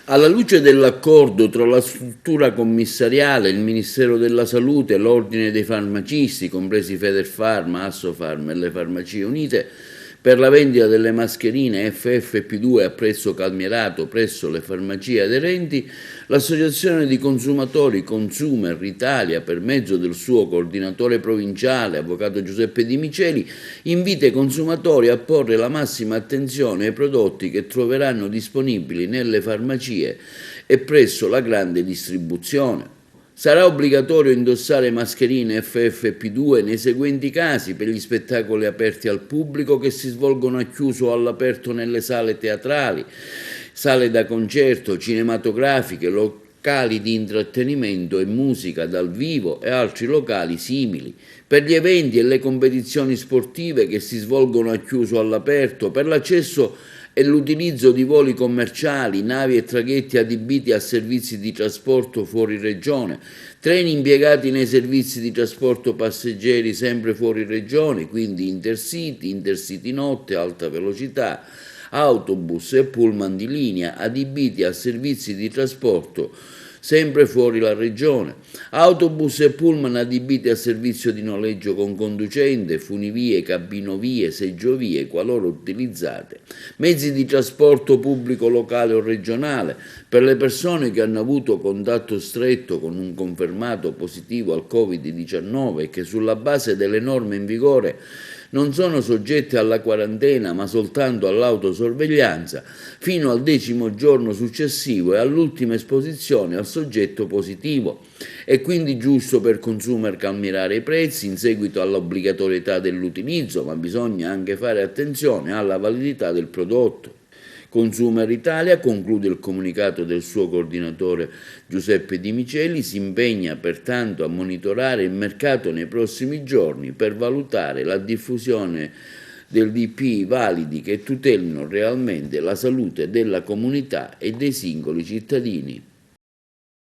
Alla luce dell'accordo tra la struttura commissariale, il Ministero della Salute, l'Ordine dei farmacisti, compresi Federfarma, Assofarm e le Farmacie Unite, per la vendita delle mascherine FFP2 a prezzo calmierato presso le farmacie aderenti, l'Associazione di Consumatori Consumer Italia, per mezzo del suo coordinatore provinciale, Avvocato Giuseppe Di Miceli, invita i consumatori a porre la massima attenzione ai prodotti che troveranno disponibili nelle farmacie e presso la grande distribuzione. Sarà obbligatorio indossare mascherine FFP2 nei seguenti casi: per gli spettacoli aperti al pubblico che si svolgono a chiuso o all'aperto nelle sale teatrali, sale da concerto, cinematografiche, locali di intrattenimento e musica dal vivo e altri locali simili, per gli eventi e le competizioni sportive che si svolgono a chiuso o all'aperto, per l'accesso e l'utilizzo di voli commerciali, navi e traghetti adibiti a servizi di trasporto fuori regione, treni impiegati nei servizi di trasporto passeggeri sempre fuori regione, quindi intercity, intercity notte, alta velocità, autobus e pullman di linea adibiti a servizi di trasporto sempre fuori la regione, autobus e pullman adibiti a servizio di noleggio con conducente, funivie, cabinovie, seggiovie, qualora utilizzate, mezzi di trasporto pubblico locale o regionale per le persone che hanno avuto contatto stretto con un confermato positivo al Covid-19 e che sulla base delle norme in vigore non sono soggette alla quarantena ma soltanto all'autosorveglianza fino al 10° giorno successivo e all'ultima esposizione al soggetto positivo. È quindi giusto per consumer calmierare i prezzi in seguito all'obbligatorietà dell'utilizzo, ma bisogna anche fare attenzione alla validità del prodotto. Consumer Italia, conclude il comunicato del suo coordinatore Giuseppe Di Miceli, si impegna pertanto a monitorare il mercato nei prossimi giorni per valutare la diffusione del DPI validi che tutelino realmente la salute della comunità e dei singoli cittadini.